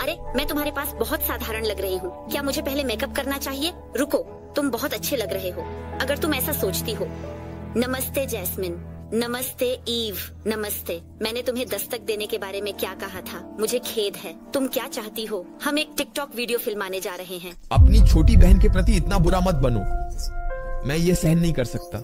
अरे मैं तुम्हारे पास बहुत साधारण लग रही हूँ, क्या मुझे पहले मेकअप करना चाहिए? रुको, तुम बहुत अच्छे लग रहे हो अगर तुम ऐसा सोचती हो। नमस्ते जैस्मिन। नमस्ते ईव। नमस्ते। मैंने तुम्हें दस्तक देने के बारे में क्या कहा था? मुझे खेद है। तुम क्या चाहती हो? हम एक टिकटॉक वीडियो फिल्माने जा रहे हैं। अपनी छोटी बहन के प्रति इतना बुरा मत बनो, मैं ये सहन नहीं कर सकता।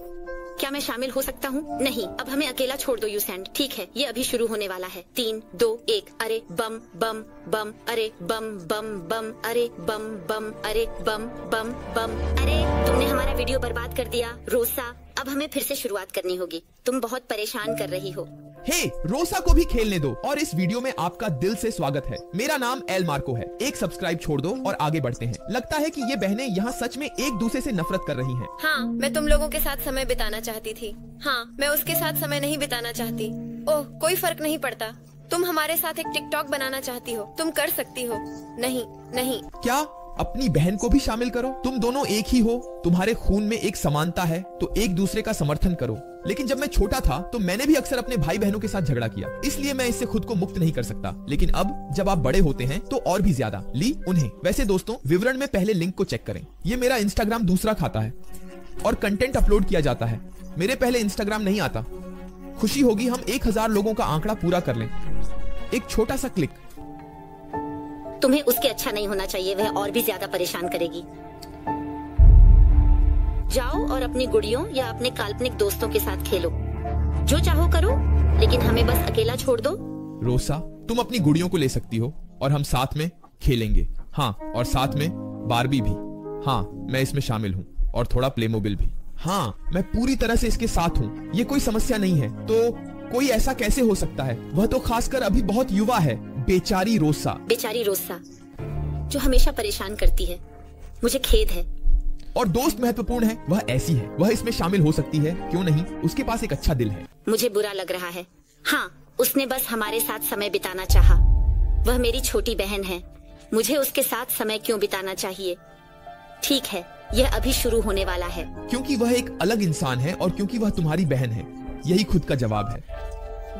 क्या मैं शामिल हो सकता हूँ? नहीं, अब हमें अकेला छोड़ दो यूसेंड। ठीक है, ये अभी शुरू होने वाला है। 3, 2, 1। अरे बम बम बम, अरे बम बम बम, अरे बम बम, अरे बम बम बम। अरे तुमने हमारा वीडियो बर्बाद कर दिया रोसा। अब हमें फिर से शुरुआत करनी होगी। तुम बहुत परेशान कर रही हो। हे, रोसा को भी खेलने दो और इस वीडियो में आपका दिल से स्वागत है। मेरा नाम एल मार्को है। एक सब्सक्राइब छोड़ दो और आगे बढ़ते हैं। लगता है कि ये बहनें यहाँ सच में एक दूसरे से नफरत कर रही हैं। हाँ, मैं तुम लोगों के साथ समय बिताना चाहती थी। हाँ, मैं उसके साथ समय नहीं बिताना चाहती। ओह, कोई फर्क नहीं पड़ता। तुम हमारे साथ एक टिकटॉक बनाना चाहती हो, तुम कर सकती हो। नहीं नहीं। क्या? अपनी बहन को भी शामिल करो। तुम दोनों एक ही हो, तुम्हारे खून में एक समानता है, तो एक दूसरे का समर्थन करो। लेकिन जब मैं छोटा था तो मैंने भी अक्सर अपने भाई बहनों के साथ झगड़ा किया, इसलिए मैं इससे खुद को मुक्त नहीं कर सकता। लेकिन अब जब आप बड़े होते हैं तो और भी ज्यादा। ली उन्हें। वैसे दोस्तों, विवरण में पहले लिंक को चेक करें। ये मेरा इंस्टाग्राम दूसरा खाता है और कंटेंट अपलोड किया जाता है। मेरे पहले इंस्टाग्राम नहीं आता। खुशी होगी हम 1000 लोगों का आंकड़ा पूरा कर लें। एक छोटा सा क्लिक। तुम्हें उसके अच्छा नहीं होना चाहिए, वह और भी ज्यादा परेशान करेगी। जाओ और अपनी गुड़ियों या अपने काल्पनिक दोस्तों के साथ खेलो, जो चाहो करो, लेकिन हमें बस अकेला छोड़ दो। रोसा, तुम अपनी गुड़ियों को ले सकती हो और हम साथ में खेलेंगे। हाँ, और साथ में बारबी भी। हाँ, मैं इसमें शामिल हूँ और थोड़ा प्लेमोबिल भी। हाँ, मैं पूरी तरह से इसके साथ हूँ। ये कोई समस्या नहीं है। तो कोई ऐसा कैसे हो सकता है? वह तो खासकर अभी बहुत युवा है। बेचारी रोसा। बेचारी रोसा जो हमेशा परेशान करती है। मुझे खेद है। और दोस्त महत्वपूर्ण है, वह ऐसी है, वह इसमें शामिल हो सकती है। क्यों नहीं? उसके पास एक अच्छा दिल है। मुझे बुरा लग रहा है। हाँ, उसने बस हमारे साथ समय बिताना चाहा। वह मेरी छोटी बहन है, मुझे उसके साथ समय क्यों बिताना चाहिए? ठीक है, यह अभी शुरू होने वाला है। क्योंकि वह एक अलग इंसान है और क्योंकि वह तुम्हारी बहन है। यही खुद का जवाब है।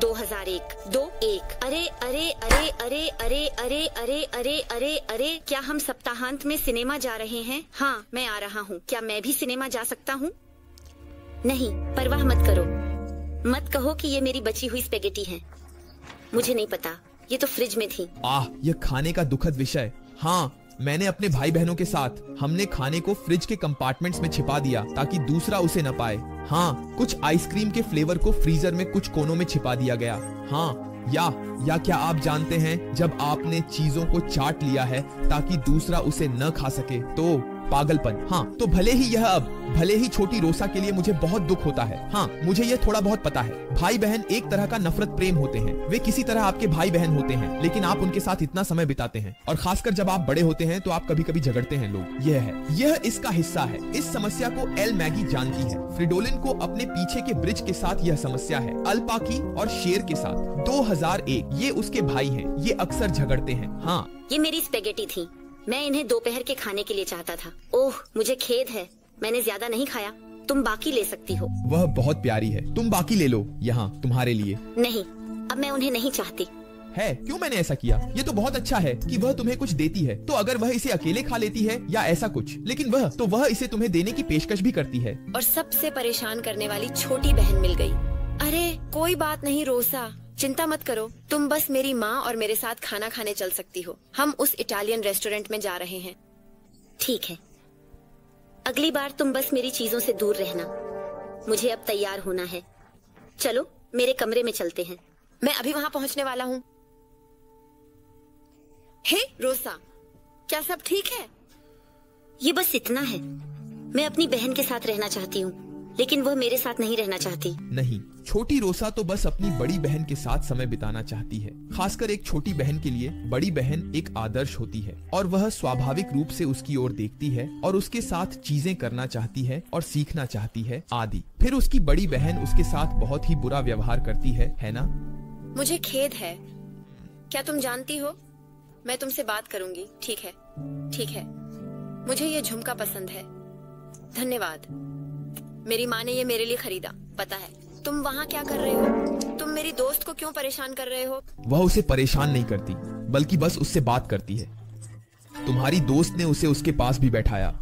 2001, 2-1। अरे अरे अरे अरे अरे अरे अरे अरे अरे अरे, क्या हम सप्ताहांत में सिनेमा जा रहे हैं? हाँ, मैं आ रहा हूँ। क्या मैं भी सिनेमा जा सकता हूँ? नहीं, परवाह मत करो। मत कहो कि ये मेरी बची हुई स्पेगेटी है। मुझे नहीं पता, ये तो फ्रिज में थी। यह खाने का दुखद विषय। हाँ, मैंने अपने भाई बहनों के साथ हमने खाने को फ्रिज के कंपार्टमेंट्स में छिपा दिया ताकि दूसरा उसे न पाए। हाँ, कुछ आइसक्रीम के फ्लेवर को फ्रीजर में कुछ कोनों में छिपा दिया गया। हाँ, या क्या आप जानते हैं, जब आपने चीजों को चाट लिया है ताकि दूसरा उसे न खा सके, तो पागलपन। हाँ, तो भले ही छोटी रोसा के लिए मुझे बहुत दुख होता है। हाँ, मुझे ये थोड़ा बहुत पता है। भाई बहन एक तरह का नफरत प्रेम होते हैं। वे किसी तरह आपके भाई बहन होते हैं, लेकिन आप उनके साथ इतना समय बिताते हैं और खासकर जब आप बड़े होते हैं तो आप कभी कभी झगड़ते हैं लोग। यह इसका हिस्सा है। इस समस्या को एल मैगी जानती है। फ्रिडोलिन को अपने पीछे के ब्रिज के साथ यह समस्या है। अल्पाकी और शेर के साथ। 2001, ये उसके भाई हैं। ये अक्सर झगड़ते हैं। हाँ, ये मेरी स्पेगेटी थी। मैं इन्हें दोपहर के खाने के लिए चाहता था। ओह, मुझे खेद है, मैंने ज्यादा नहीं खाया। तुम बाकी ले सकती हो। वह बहुत प्यारी है, तुम बाकी ले लो, यहाँ तुम्हारे लिए। नहीं, अब मैं उन्हें नहीं चाहती। है, क्यों मैंने ऐसा किया? ये तो बहुत अच्छा है कि वह तुम्हें कुछ देती है। तो अगर वह इसे अकेले खा लेती है या ऐसा कुछ, लेकिन वह इसे तुम्हें देने की पेशकश भी करती है। और सबसे परेशान करने वाली छोटी बहन मिल गई। अरे कोई बात नहीं रोसा, चिंता मत करो। तुम बस मेरी माँ और मेरे साथ खाना खाने चल सकती हो। हम उस इटालियन रेस्टोरेंट में जा रहे हैं। ठीक है, अगली बार तुम बस मेरी चीजों से दूर रहना। मुझे अब तैयार होना है। चलो मेरे कमरे में चलते हैं। मैं अभी वहाँ पहुँचने वाला हूँ। हे रोसा, क्या सब ठीक है? ये बस इतना है। मैं अपनी बहन के साथ रहना चाहती हूँ, लेकिन वह मेरे साथ नहीं रहना चाहती। नहीं, छोटी रोसा तो बस अपनी बड़ी बहन के साथ समय बिताना चाहती है। खासकर एक छोटी बहन के लिए बड़ी बहन एक आदर्श होती है और वह स्वाभाविक रूप से उसकी ओर देखती है और उसके साथ चीजें करना चाहती है और सीखना चाहती है आदि। फिर उसकी बड़ी बहन उसके साथ बहुत ही बुरा व्यवहार करती है ना? मुझे खेद है। क्या तुम जानती हो, मैं तुमसे बात करूंगी। ठीक है, ठीक है। मुझे ये झुमका पसंद है। धन्यवाद। मेरी माँ ने ये मेरे लिए खरीदा। पता है तुम वहाँ क्या कर रहे हो? तुम मेरी दोस्त को क्यों परेशान कर रहे हो? वह उसे परेशान नहीं करती, बल्कि बस उससे बात करती है। तुम्हारी दोस्त ने उसे उसके पास भी बैठाया।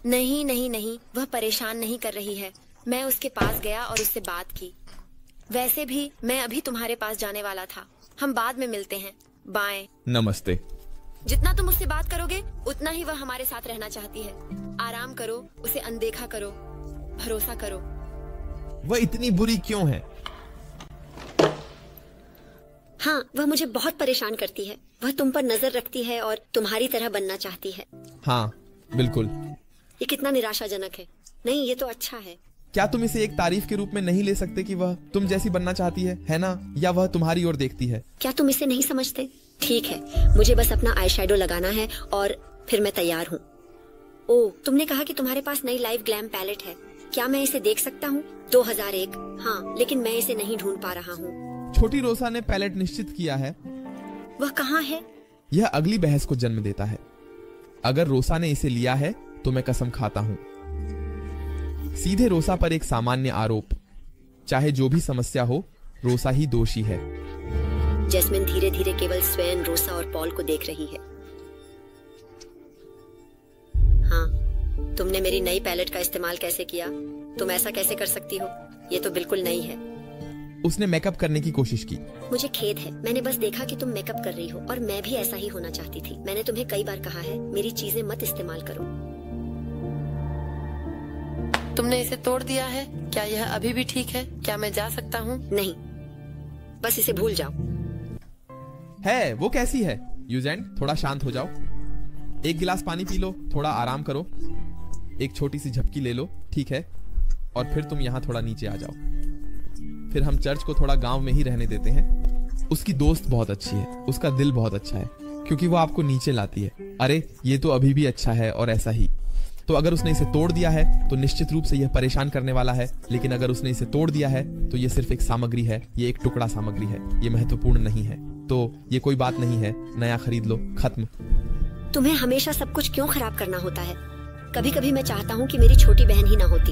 नहीं नहीं नहीं, वह परेशान नहीं कर रही है। मैं उसके पास गया और उससे बात की। वैसे भी मैं अभी तुम्हारे पास जाने वाला था। हम बाद में मिलते हैं। बाय। नमस्ते। जितना तुम उससे बात करोगे उतना ही वह हमारे साथ रहना चाहती है। आराम करो, उसे अनदेखा करो, भरोसा करो। वह इतनी बुरी क्यों है? हाँ, वह मुझे बहुत परेशान करती है। वह तुम पर नजर रखती है और तुम्हारी तरह बनना चाहती है। हाँ बिल्कुल। ये कितना निराशाजनक है। नहीं, ये तो अच्छा है। क्या तुम इसे एक तारीफ के रूप में नहीं ले सकते कि वह तुम जैसी बनना चाहती है ना? या वह तुम्हारी ओर देखती है? क्या तुम इसे नहीं समझते? ठीक है, मुझे बस अपना आई शैडो लगाना है और फिर मैं तैयार हूँ। ओह, तुमने कहा कि तुम्हारे पास नई लाइव ग्लैम पैलेट है। क्या मैं इसे देख सकता हूँ? 2001। हाँ, लेकिन मैं इसे नहीं ढूंढ पा रहा हूँ। छोटी रोसा ने पैलेट निश्चित किया है। वह कहाँ है? यह अगली बहस को जन्म देता है। अगर रोसा ने इसे लिया है तो मैं कसम खाता हूँ। सीधे रोसा पर एक सामान्य आरोप। चाहे जो भी समस्या हो, रोसा ही दोषी है। जैस्मिन धीरे धीरे केवल स्वयं, रोसा और पॉल को देख रही है। हाँ, तुमने मेरी नई पैलेट का इस्तेमाल कैसे किया? तुम ऐसा कैसे कर सकती हो? ये तो बिल्कुल नई है। उसने मेकअप करने की कोशिश की। मुझे खेद है, मैंने बस देखा कि तुम मेकअप कर रही हो और मैं भी ऐसा ही होना चाहती थी। मैंने तुम्हें कई बार कहा है, मेरी चीजें मत इस्तेमाल करो। तुमने इसे तोड़ दिया है। क्या यह अभी भी ठीक है? क्या मैं जा सकता हूँ? नहीं, बस इसे भूल जाओ। है वो कैसी है? यूजेंट, थोड़ा शांत हो जाओ। एक गिलास पानी पी लो, थोड़ा आराम करो, एक छोटी सी झपकी ले लो, ठीक है? और फिर तुम यहाँ थोड़ा नीचे आ जाओ। फिर हम चर्च को थोड़ा गांव में ही रहने देते हैं। उसकी दोस्त बहुत अच्छी है, उसका दिल बहुत अच्छा है, क्योंकि वो आपको नीचे लाती है। अरे ये तो अभी भी अच्छा है और ऐसा ही। तो अगर उसने इसे तोड़ दिया है तो निश्चित रूप से यह परेशान करने वाला है, लेकिन अगर उसने इसे तोड़ दिया है तो ये सिर्फ एक सामग्री है, ये एक टुकड़ा सामग्री है, ये महत्वपूर्ण नहीं है। तो ये कोई बात नहीं है, नया खरीद लो, खत्म। तुम्हें हमेशा सब कुछ क्यों खराब करना होता है? कभी कभी मैं चाहता हूँ कि मेरी छोटी बहन ही ना होती।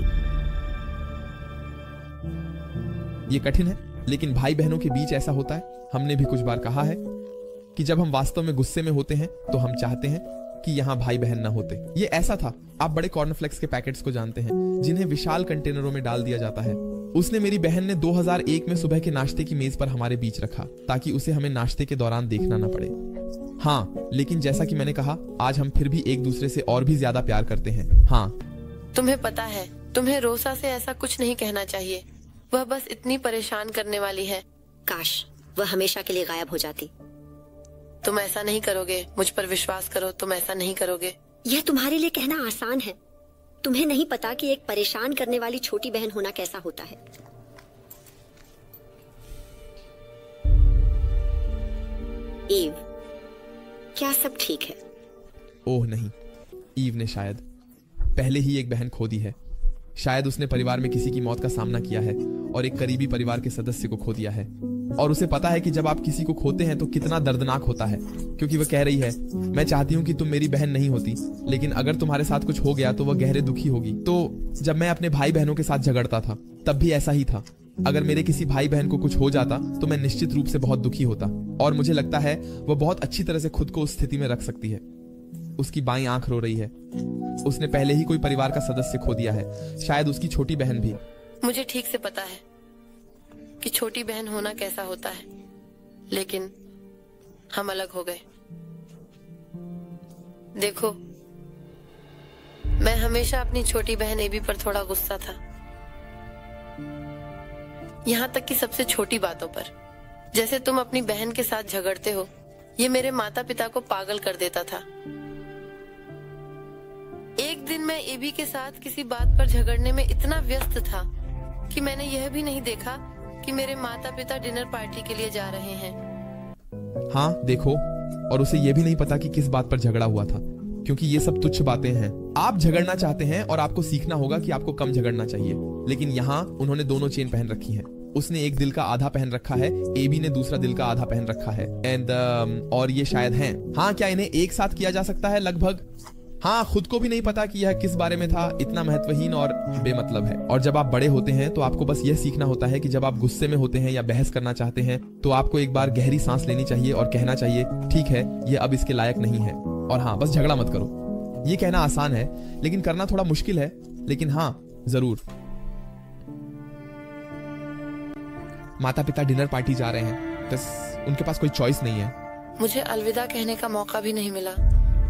ये कठिन है, लेकिन भाई बहनों के बीच ऐसा होता है। हमने भी कुछ बार कहा है कि जब हम वास्तव में गुस्से में होते हैं तो हम चाहते हैं कि यहाँ भाई बहन ना होते। ये ऐसा था। आप बड़े कॉर्नफ्लेक्स के पैकेट्स को जानते हैं, जिन्हें विशाल कंटेनरों में डाल दिया जाता है। उसने, मेरी बहन ने 2001 में सुबह के नाश्ते की मेज पर हमारे बीच रखा, ताकि उसे हमें नाश्ते के दौरान देखना ना पड़े। हाँ, लेकिन जैसा कि मैंने कहा, आज हम फिर भी एक दूसरे से और भी ज्यादा प्यार करते हैं। हाँ, तुम्हें पता है, तुम्हें रोसा से ऐसा कुछ नहीं कहना चाहिए। वह बस इतनी परेशान करने वाली है। काश वह हमेशा के लिए गायब हो जाती। तुम ऐसा नहीं करोगे, मुझ पर विश्वास करो, तुम ऐसा नहीं करोगे। यह तुम्हारे लिए कहना आसान है। तुम्हें नहीं पता कि एक परेशान करने वाली छोटी बहन होना कैसा होता है। ईव, क्या सब ठीक है? ओह नहीं, ईव ने शायद पहले ही एक बहन खो दी है। शायद उसने परिवार में किसी की मौत का सामना किया है और एक करीबी परिवार के सदस्य को खो दिया है। और उसे पता है कि जब आप किसी को खोते हैं तो कितना दर्दनाक होता है, क्योंकि वह कह रही है, मैं चाहती हूँ कि तुम मेरी बहन नहीं होती, लेकिन अगर तुम्हारे साथ कुछ हो गया तो वह गहरे दुखी होगी। तो जब मैं अपने भाई बहनों के साथ झगड़ता था तब भी ऐसा ही था। अगर मेरे किसी भाई बहन को कुछ हो जाता तो मैं निश्चित रूप से बहुत दुखी होता, और मुझे लगता है वह बहुत अच्छी तरह से खुद को उस स्थिति में रख सकती है। उसकी बाईं आंख रो रही है। उसने पहले ही कोई परिवार का सदस्य खो दिया है, शायद उसकी छोटी बहन भी। मुझे ठीक से पता है कि छोटी बहन होना कैसा होता है, लेकिन हम अलग हो गए। देखो, मैं हमेशा अपनी छोटी बहन एबी पर थोड़ा गुस्सा था, यहाँ तक कि सबसे छोटी बातों पर। जैसे तुम अपनी बहन के साथ झगड़ते हो, ये मेरे माता पिता को पागल कर देता था। एक दिन मैं एबी के साथ किसी बात पर झगड़ने में इतना व्यस्त था कि मैंने यह भी नहीं देखा कि मेरे माता पिता डिनर पार्टी के लिए जा रहे हैं। हाँ देखो, और उसे यह भी नहीं पता कि किस बात पर झगड़ा हुआ था, क्योंकि ये सब तुच्छ बातें हैं। आप झगड़ना चाहते हैं और आपको सीखना होगा कि आपको कम झगड़ना चाहिए, लेकिन यहाँ उन्होंने दोनों चेन पहन रखी हैं। उसने एक दिल का आधा पहन रखा है, एबी ने दूसरा दिल का आधा पहन रखा है। और ये शायद हैं। हाँ, क्या इन्हें एक साथ किया जा सकता है? लगभग हाँ, खुद को भी नहीं पता कि यह किस बारे में था, इतना महत्वहीन और बेमतलब है। और जब आप बड़े होते हैं तो आपको बस यह सीखना होता है कि जब आप गुस्से में होते हैं या बहस करना चाहते हैं तो आपको एक बार गहरी सांस लेनी चाहिए और कहना चाहिए, ठीक है, ये अब इसके लायक नहीं है, और हाँ, बस झगड़ा मत करो। ये कहना आसान है लेकिन करना थोड़ा मुश्किल है, लेकिन हाँ, जरूर। माता पिता डिनर पार्टी जा रहे हैं, बस उनके पास कोई चॉइस नहीं है। मुझे अलविदा कहने का मौका भी नहीं मिला।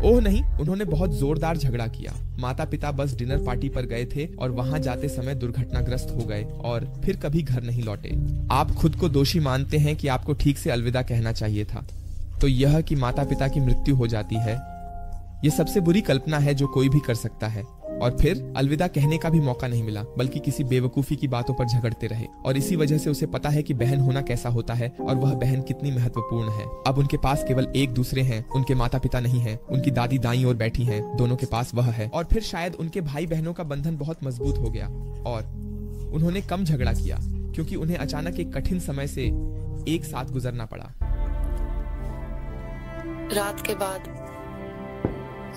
ओह नहीं, उन्होंने बहुत जोरदार झगड़ा किया। माता पिता बस डिनर पार्टी पर गए थे और वहां जाते समय दुर्घटनाग्रस्त हो गए और फिर कभी घर नहीं लौटे। आप खुद को दोषी मानते हैं कि आपको ठीक से अलविदा कहना चाहिए था। तो यह कि माता पिता की मृत्यु हो जाती है, यह सबसे बुरी कल्पना है जो कोई भी कर सकता है। और फिर अलविदा कहने का भी मौका नहीं मिला, बल्कि किसी बेवकूफी की बातों पर झगड़ते रहे। और इसी वजह से उसे पता है कि बहन होना कैसा होता है और वह बहन कितनी महत्वपूर्ण है। अब उनके पास केवल एक दूसरे हैं, उनके माता पिता नहीं हैं। उनकी दादी दाईं ओर बैठी हैं, दोनों के पास वह है। और फिर शायद उनके भाई बहनों का बंधन बहुत मजबूत हो गया और उन्होंने कम झगड़ा किया क्योंकि उन्हें अचानक एक कठिन समय से एक साथ गुजरना पड़ा। रात के बाद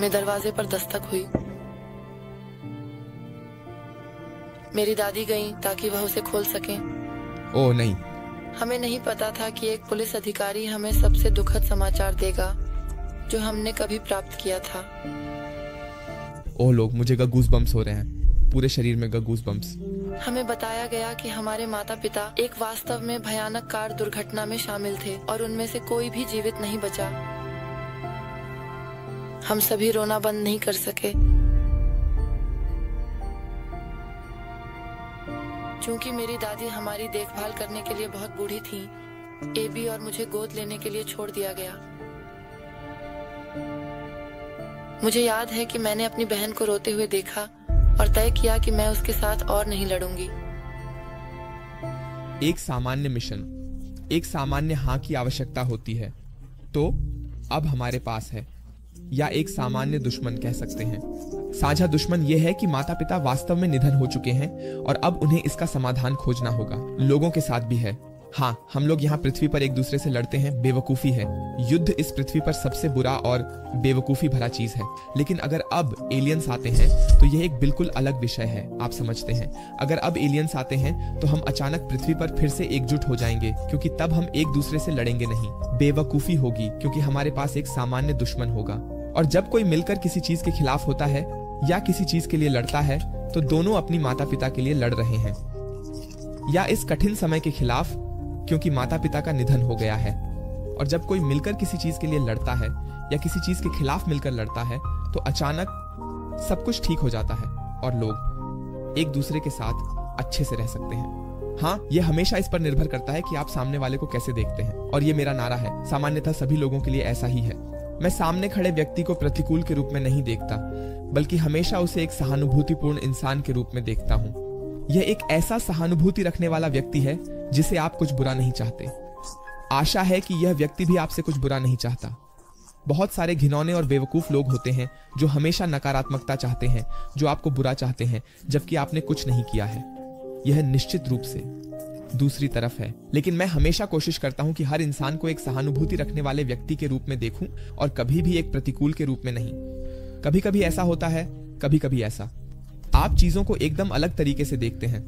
मैं दरवाजे पर दस्तक हुई। मेरी दादी गईं ताकि वह उसे खोल सके। ओह नहीं, हमें नहीं पता था कि एक पुलिस अधिकारी हमें सबसे दुखद समाचार देगा जो हमने कभी प्राप्त किया था। ओह लोग, मुझे गूज़ बम्प्स हो रहे हैं, पूरे शरीर में गूज़ बम्प्स। हमें बताया गया कि हमारे माता पिता एक वास्तव में भयानक कार दुर्घटना में शामिल थे और उनमें से कोई भी जीवित नहीं बचा। हम सभी रोना बंद नहीं कर सके। चूंकि मेरी दादी हमारी देखभाल करने के लिए बहुत बूढ़ी थीं, एबी और मुझे गोद लेने के लिए छोड़ दिया गया। मुझे याद है कि मैंने अपनी बहन को रोते हुए देखा और तय किया कि मैं उसके साथ और नहीं लड़ूंगी। एक सामान्य मिशन, एक सामान्य हाँ की आवश्यकता होती है, तो अब हमारे पास है, या एक सामान्य दुश्मन कह सकते हैं। साझा दुश्मन यह है कि माता पिता वास्तव में निधन हो चुके हैं और अब उन्हें इसका समाधान खोजना होगा। लोगों के साथ भी है। हाँ, हम लोग यहाँ पृथ्वी पर एक दूसरे से लड़ते हैं, बेवकूफी है। युद्ध इस पृथ्वी पर सबसे बुरा और बेवकूफी भरा चीज है। लेकिन अगर अब एलियंस आते हैं तो यह एक बिल्कुल अलग विषय है, आप समझते हैं। अगर अब एलियंस आते हैं तो हम अचानक पृथ्वी पर फिर से एकजुट हो जाएंगे, क्योंकि तब हम एक दूसरे से लड़ेंगे नहीं। बेवकूफी होगी क्योंकि हमारे पास एक सामान्य दुश्मन होगा। और जब कोई मिलकर किसी चीज के खिलाफ होता है या किसी चीज के लिए लड़ता है तो दोनों अपनी माता पिता के लिए लड़ रहे हैं, या इस कठिन समय के खिलाफ क्योंकि माता पिता का निधन हो गया है। और जब कोई मिलकर किसी चीज के लिए लड़ता है या किसी चीज के खिलाफ मिलकर लड़ता है तो अचानक सब कुछ ठीक हो जाता है और लोग एक दूसरे के साथ अच्छे से रह सकते हैं। हाँ, यह हमेशा इस पर निर्भर करता है कि आप सामने वाले को कैसे देखते हैं। और ये मेरा नारा है, सामान्यतः सभी लोगों के लिए ऐसा ही है। मैं सामने खड़े व्यक्ति को प्रतिकूल के रूप में नहीं देखता, बल्कि हमेशा उसे एक सहानुभूतिपूर्ण इंसान के रूप में देखता हूँ। यह एक ऐसा सहानुभूति रखने वाला व्यक्ति है जिसे आप कुछ बुरा नहीं चाहते। आशा है कि यह व्यक्ति भी आपसे कुछ बुरा नहीं चाहता। बहुत सारे घिनौने और बेवकूफ लोग होते हैं जो हमेशा नकारात्मकता चाहते हैं, जो आपको बुरा चाहते हैं, जबकि आपने कुछ नहीं किया है। यह निश्चित रूप से दूसरी तरफ है। लेकिन मैं हमेशा कोशिश करता हूं कि हर इंसान को एक सहानुभूति रखने वाले व्यक्ति के रूप में देखूं और कभी भी एक प्रतिकूल के रूप में नहीं। कभी कभी ऐसा होता है, कभी कभी ऐसा। आप चीजों को एकदम अलग तरीके से देखते हैं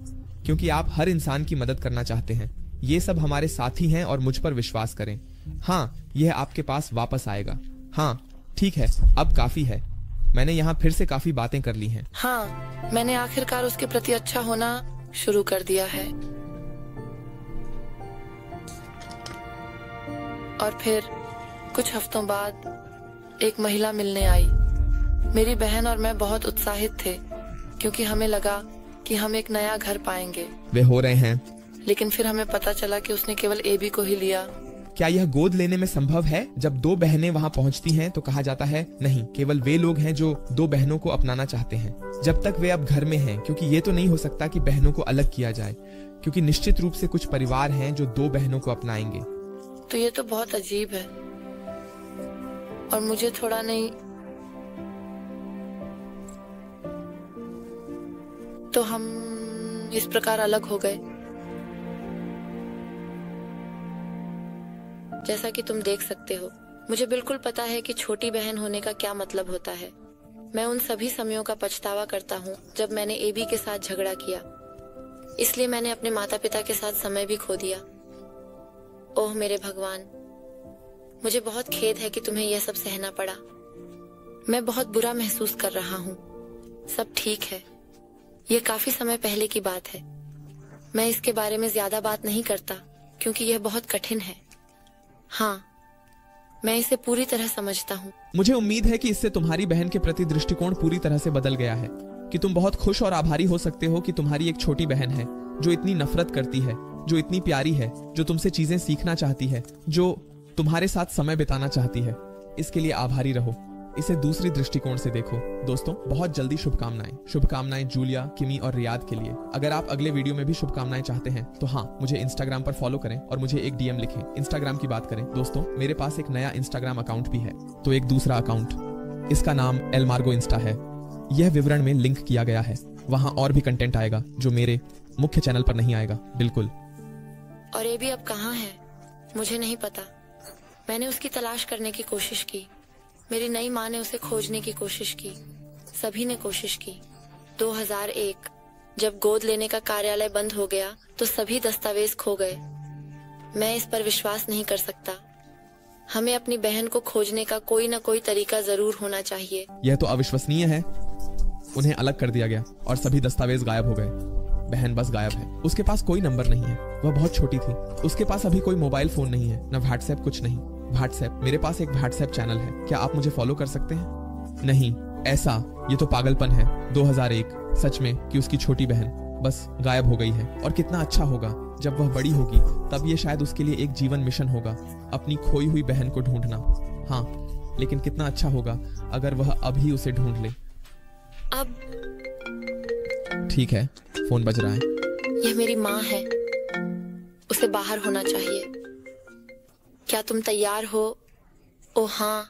क्योंकि आप हर इंसान की मदद करना चाहते हैं। ये सब हमारे साथी हैं और मुझ पर विश्वास करें। हाँ, यह आपके पास वापस आएगा। हाँ, ठीक है, अब काफी है। मैंने यहाँ फिर से काफी बातें कर ली हैं। हाँ, मैंने आखिरकार उसके प्रति अच्छा होना शुरू कर दिया है। और फिर कुछ हफ्तों बाद एक महिला मिलने आई। मेरी बहन और मैं बहुत उत्साहित थे क्योंकि हमें लगा कि हम एक नया घर पाएंगे। वे हो रहे हैं। लेकिन फिर हमें पता चला कि उसने केवल एबी को ही लिया। क्या यह गोद लेने में संभव है? जब दो बहनें वहाँ पहुँचती हैं तो कहा जाता है नहीं, केवल वे लोग हैं जो दो बहनों को अपनाना चाहते हैं जब तक वे अब घर में हैं, क्योंकि ये तो नहीं हो सकता कि बहनों को अलग किया जाए, क्योंकि निश्चित रूप से कुछ परिवार हैं जो दो बहनों को अपनाएंगे। तो ये तो बहुत अजीब है और मुझे थोड़ा नहीं। तो हम इस प्रकार अलग हो गए। जैसा कि तुम देख सकते हो, मुझे बिल्कुल पता है कि छोटी बहन होने का क्या मतलब होता है। मैं उन सभी समयों का पछतावा करता हूँ जब मैंने एबी के साथ झगड़ा किया। इसलिए मैंने अपने माता पिता के साथ समय भी खो दिया। ओह मेरे भगवान, मुझे बहुत खेद है कि तुम्हें यह सब सहना पड़ा। मैं बहुत बुरा महसूस कर रहा हूँ। सब ठीक है, यह काफी समय पहले की बात है। मैं इसके बारे में ज्यादा बात नहीं करता क्योंकि यह बहुत कठिन है। हाँ, मैं इसे पूरी तरह समझता हूँ। मुझे उम्मीद है कि इससे तुम्हारी बहन के प्रति दृष्टिकोण पूरी तरह से बदल गया है, कि तुम बहुत खुश और आभारी हो सकते हो कि तुम्हारी एक छोटी बहन है जो इतनी नफरत करती है, जो इतनी प्यारी है, जो तुमसे चीजें सीखना चाहती है, जो तुम्हारे साथ समय बिताना चाहती है। इसके लिए आभारी रहो, इसे दूसरी दृष्टिकोण से देखो। दोस्तों, बहुत जल्दी शुभकामनाएं जूलिया, किमी और रियाद के लिए। अगर आप अगले वीडियो में भी शुभकामनाएं चाहते हैं तो हाँ, मुझे इंस्टाग्राम पर फॉलो करें और मुझे एक डीएम लिखें। इंस्टाग्राम की बात करें दोस्तों, मेरे पास एक नया इंस्टाग्राम अकाउंट भी है, तो एक दूसरा अकाउंट, इसका नाम एल मार्गो इंस्टा है। यह विवरण में लिंक किया गया है। वहां और भी कंटेंट आएगा जो मेरे मुख्य चैनल पर नहीं आएगा। बिल्कुल। और ये भी अब कहाँ है मुझे नहीं पता। मैंने उसकी तलाश करने की कोशिश की। मेरी नई माँ ने उसे खोजने की कोशिश की। सभी ने कोशिश की। 2001 जब गोद लेने का कार्यालय बंद हो गया तो सभी दस्तावेज खो गए। मैं इस पर विश्वास नहीं कर सकता। हमें अपनी बहन को खोजने का कोई न कोई तरीका जरूर होना चाहिए। यह तो अविश्वसनीय है। उन्हें अलग कर दिया गया और सभी दस्तावेज गायब हो गए। बहन बस गायब है। उसके पास कोई नंबर नहीं है। वह बहुत छोटी थी। उसके पास अभी कोई मोबाइल फोन नहीं है, न व्हाट्सएप, कुछ नहीं। व्हाट्सएप, मेरे पास एक व्हाट्सएप चैनल है, क्या आप मुझे फॉलो कर सकते हैं? नहीं, ऐसा, ये तो पागलपन है। 2001 सच में कि उसकी छोटी बहन बस गायब हो गई है। और कितना अच्छा होगा जब वह बड़ी होगी, तब ये शायद उसके लिए एक जीवन मिशन होगा, अपनी खोई हुई बहन को ढूंढना। हाँ, लेकिन कितना अच्छा होगा अगर वह अभी उसे ढूंढ ले। अब ठीक है, फोन बज रहा है। यह मेरी माँ है, उसे बाहर होना चाहिए। क्या तुम तैयार हो? ओ हाँ।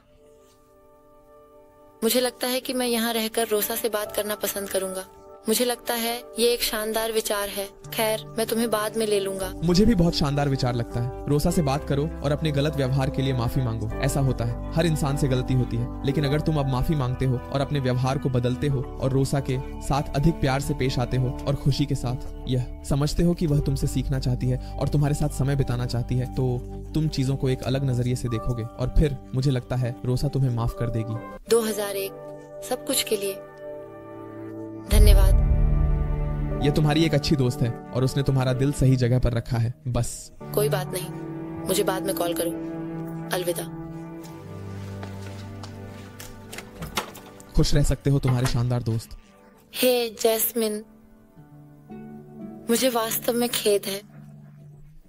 मुझे लगता है कि मैं यहाँ रहकर रोसा से बात करना पसंद करूंगा। मुझे लगता है ये एक शानदार विचार है। खैर, मैं तुम्हें बाद में ले लूंगा। मुझे भी बहुत शानदार विचार लगता है। रोसा से बात करो और अपने गलत व्यवहार के लिए माफी मांगो। ऐसा होता है, हर इंसान से गलती होती है, लेकिन अगर तुम अब माफी मांगते हो और अपने व्यवहार को बदलते हो और रोसा के साथ अधिक प्यार से पेश आते हो और खुशी के साथ यह समझते हो कि वह तुमसे सीखना चाहती है और तुम्हारे साथ समय बिताना चाहती है, तो तुम चीजों को एक अलग नजरिए से देखोगे और फिर मुझे लगता है रोसा तुम्हें माफ कर देगी। 2001 सब कुछ के लिए धन्यवाद। ये तुम्हारी एक अच्छी दोस्त है और उसने तुम्हारा दिल सही जगह पर रखा है। बस कोई बात नहीं, मुझे बाद में कॉल करो। अलविदा। खुश रह सकते हो तुम्हारे शानदार दोस्त। हे जैस्मिन, मुझे वास्तव में खेद है।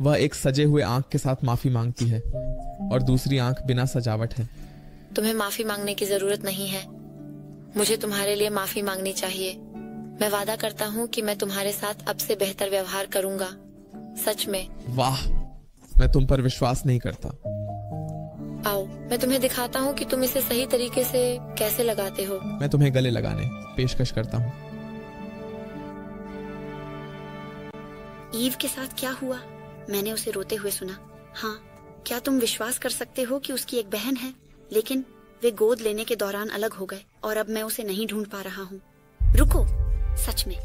वह एक सजे हुए आंख के साथ माफी मांगती है और दूसरी आंख बिना सजावट है। तुम्हें माफी मांगने की जरूरत नहीं है। मुझे तुम्हारे लिए माफी मांगनी चाहिए। मैं वादा करता हूँ कि मैं तुम्हारे साथ अब से बेहतर व्यवहार करूंगा। सच में। वाह, मैं तुम पर विश्वास नहीं करता। आओ, मैं तुम्हें दिखाता हूँ कि तुम इसे सही तरीके से कैसे लगाते हो। मैं तुम्हें गले लगाने पेशकश करता हूँ। ईव के साथ क्या हुआ? मैंने उसे रोते हुए सुना। हाँ, क्या तुम विश्वास कर सकते हो कि उसकी एक बहन है, लेकिन वे गोद लेने के दौरान अलग हो गए और अब मैं उसे नहीं ढूंढ पा रहा हूँ। रुको, सच में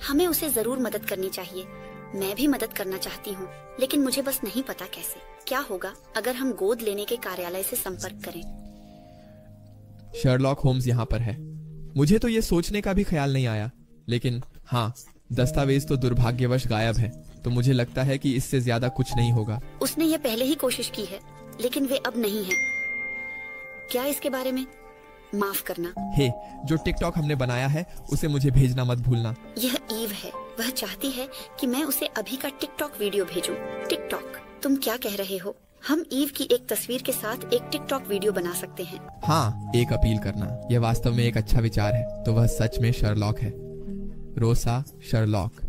हमें उसे जरूर मदद करनी चाहिए। मैं भी मदद करना चाहती हूँ, लेकिन मुझे बस नहीं पता कैसे। क्या होगा अगर हम गोद लेने के कार्यालय से संपर्क करें? शर्लॉक होम्स यहाँ पर है। मुझे तो ये सोचने का भी ख्याल नहीं आया, लेकिन हाँ, दस्तावेज तो दुर्भाग्यवश गायब है, तो मुझे लगता है कि इससे ज्यादा कुछ नहीं होगा। उसने ये पहले ही कोशिश की है, लेकिन वे अब नहीं हैं। क्या इसके बारे में? माफ करना। हे, जो टिकटॉक हमने बनाया है उसे मुझे भेजना मत भूलना। यह ईव है। वह चाहती है कि मैं उसे अभी का टिकटॉक वीडियो भेजूं। टिकटॉक? तुम क्या कह रहे हो? हम ईव की एक तस्वीर के साथ एक टिकटॉक वीडियो बना सकते हैं। हाँ, एक अपील करना, यह वास्तव में एक अच्छा विचार है। तो वह सच में शर्लॉक है। रोसा शर्लॉक,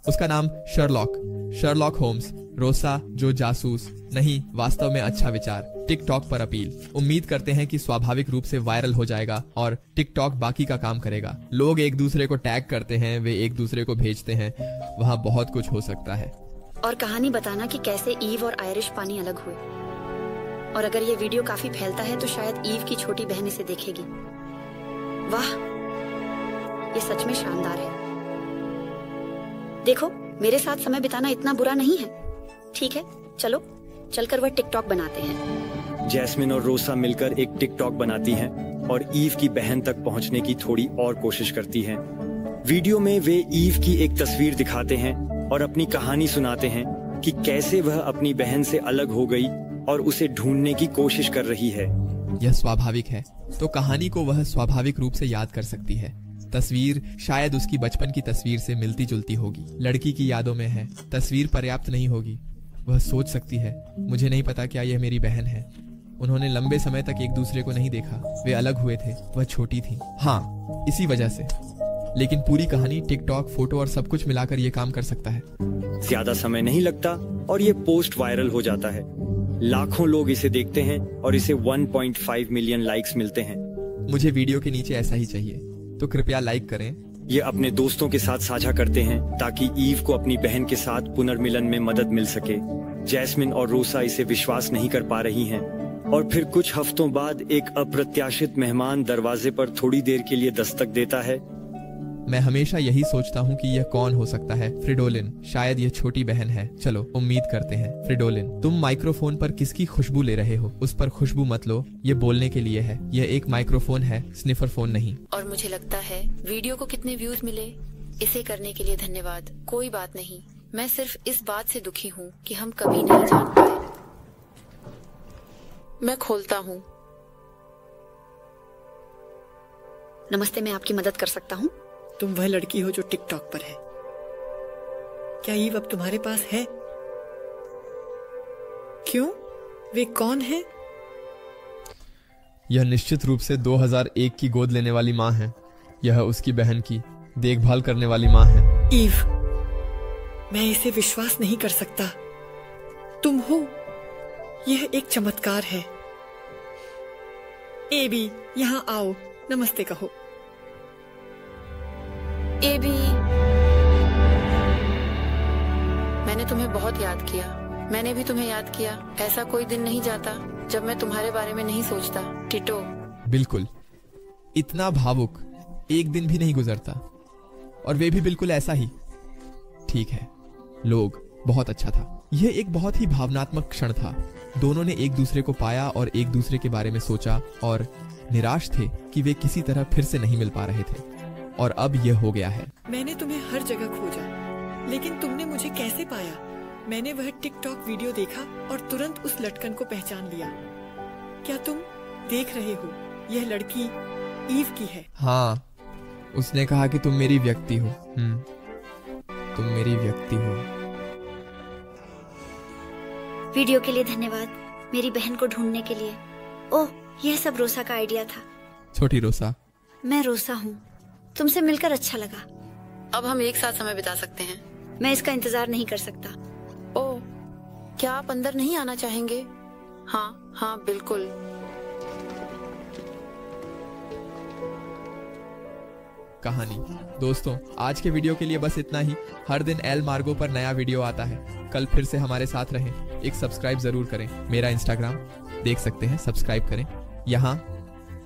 उसका नाम शर्लॉक होम्स। रोसा जो जासूस नहीं, वास्तव में अच्छा विचार। टिकटॉक पर अपील। उम्मीद करते हैं कि स्वाभाविक रूप से वायरल हो जाएगा और टिकटॉक बाकी का काम करेगा। लोग एक दूसरे को टैग करते हैं, वे एक दूसरे को भेजते हैं, वहाँ बहुत कुछ हो सकता है। और कहानी बताना कि कैसे ईव और आयरिश पानी अलग हुए। और अगर ये वीडियो काफी फैलता है तो शायद ईव की छोटी बहन इसे देखेगी। वाह, ये सच में शानदार है। देखो, मेरे साथ समय बिताना इतना बुरा नहीं है। ठीक है, चलो चलकर वह टिकटॉक बनाते हैं। जैस्मिन और रोसा मिलकर एक टिकटॉक बनाती हैं और ईव की बहन तक पहुंचने की थोड़ी और कोशिश करती हैं। वीडियो में वे ईव की एक तस्वीर दिखाते हैं और अपनी कहानी सुनाते हैं कि कैसे वह अपनी बहन से अलग हो गई और उसे ढूंढने की कोशिश कर रही है। यह स्वाभाविक है, तो कहानी को वह स्वाभाविक रूप से याद कर सकती है। तस्वीर शायद उसकी बचपन की तस्वीर से मिलती जुलती होगी, लड़की की यादों में है। तस्वीर पर्याप्त नहीं होगी। वह सोच सकती है, मुझे नहीं पता क्या यह मेरी बहन है। उन्होंने लंबे समय तक एक दूसरे को नहीं देखा, वे अलग हुए थे, वह छोटी थी। हाँ, इसी वजह से। लेकिन पूरी कहानी, टिकटॉक, फोटो और सब कुछ मिलाकर ये काम कर सकता है। ज्यादा समय नहीं लगता और ये पोस्ट वायरल हो जाता है। लाखों लोग इसे देखते हैं और इसे 1.5 मिलियन लाइक्स मिलते हैं। मुझे वीडियो के नीचे ऐसा ही चाहिए, तो कृपया लाइक करें। ये अपने दोस्तों के साथ साझा करते हैं ताकि ईव को अपनी बहन के साथ पुनर्मिलन में मदद मिल सके। जैस्मिन और रोसा इसे विश्वास नहीं कर पा रही हैं और फिर कुछ हफ्तों बाद एक अप्रत्याशित मेहमान दरवाजे पर थोड़ी देर के लिए दस्तक देता है। मैं हमेशा यही सोचता हूँ कि यह कौन हो सकता है। फ्रिडोलिन, शायद यह छोटी बहन है। चलो उम्मीद करते हैं। फ्रिडोलिन, तुम माइक्रोफोन पर किसकी खुशबू ले रहे हो? उस पर खुशबू मत लो, ये बोलने के लिए है। यह एक माइक्रोफोन है, स्निफर फोन नहीं। और मुझे लगता है वीडियो को कितने व्यूज मिले, इसे करने के लिए धन्यवाद। कोई बात नहीं, मैं सिर्फ इस बात से दुखी हूँ कि हम कभी नहीं जान पाए। मैं खोलता हूँ। नमस्ते, मैं आपकी मदद कर सकता हूँ? तुम वह लड़की हो जो टिकटॉक पर है। क्या ईव अब तुम्हारे पास है? क्यों? वे कौन है? यह निश्चित रूप से 2001 की गोद लेने वाली माँ है। यह उसकी बहन की देखभाल करने वाली माँ है। ईव, मैं इसे विश्वास नहीं कर सकता। तुम हो। यह एक चमत्कार है। एबी, यहाँ आओ, नमस्ते कहो। एबी, मैंने तुम्हें बहुत याद किया। मैंने भी तुम्हें याद किया। ऐसा कोई दिन नहीं जाता जब मैं तुम्हारे बारे में नहीं सोचता। टिटो। बिल्कुल, इतना भावुक एक दिन भी नहीं गुजरता, और वे भी बिल्कुल ऐसा ही। ठीक है, लोग, बहुत अच्छा था। यह एक बहुत ही भावनात्मक क्षण था। दोनों ने एक दूसरे को पाया और एक दूसरे के बारे में सोचा और निराश थे कि वे किसी तरह फिर से नहीं मिल पा रहे थे। और अब यह हो गया है। मैंने तुम्हें हर जगह खोजा, लेकिन तुमने मुझे कैसे पाया? मैंने वह टिकटॉक वीडियो देखा और तुरंत उस लटकन को पहचान लिया। क्या तुम देख रहे हो? यह लड़की ईव की है। हाँ, उसने कहा कि तुम मेरी व्यक्ति हो। तुम मेरी व्यक्ति हो। वीडियो के लिए धन्यवाद, मेरी बहन को ढूंढने के लिए। ओह, यह सब रोसा का आइडिया था। छोटी रोसा। मैं रोसा हूँ। तुमसे मिलकर अच्छा लगा। अब हम एक साथ समय बिता सकते हैं। मैं इसका इंतजार नहीं कर सकता। ओह, क्या आप अंदर नहीं आना चाहेंगे? हाँ हाँ, बिल्कुल। कहानी। दोस्तों, आज के वीडियो के लिए बस इतना ही। हर दिन एल मार्गो पर नया वीडियो आता है। कल फिर से हमारे साथ रहें। एक सब्सक्राइब जरूर करें। मेरा इंस्टाग्राम देख सकते हैं, सब्सक्राइब करें। यहाँ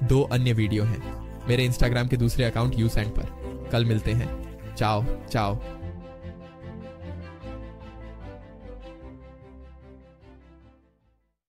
2 अन्य वीडियो हैं मेरे इंस्टाग्राम के दूसरे अकाउंट यूसेंड पर। कल मिलते हैं। चाओ चाओ।